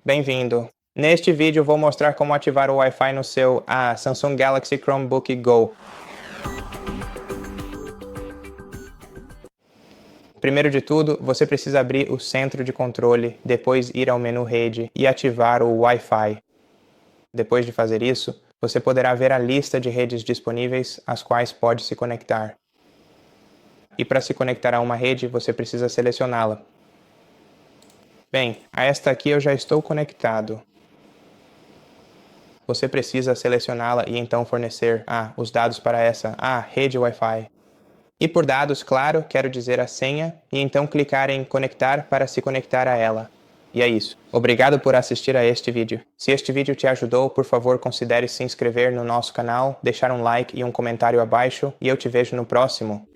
Bem-vindo! Neste vídeo vou mostrar como ativar o Wi-Fi no seu Samsung Galaxy Chromebook Go. Primeiro de tudo, você precisa abrir o Centro de Controle, depois ir ao menu Rede e ativar o Wi-Fi. Depois de fazer isso, você poderá ver a lista de redes disponíveis às quais pode se conectar. E para se conectar a uma rede, você precisa selecioná-la. Bem, a esta aqui eu já estou conectado. Você precisa selecioná-la e então fornecer os dados para essa rede Wi-Fi. E por dados, claro, quero dizer a senha e então clicar em conectar para se conectar a ela. E é isso. Obrigado por assistir a este vídeo. Se este vídeo te ajudou, por favor considere se inscrever no nosso canal, deixar um like e um comentário abaixo e eu te vejo no próximo.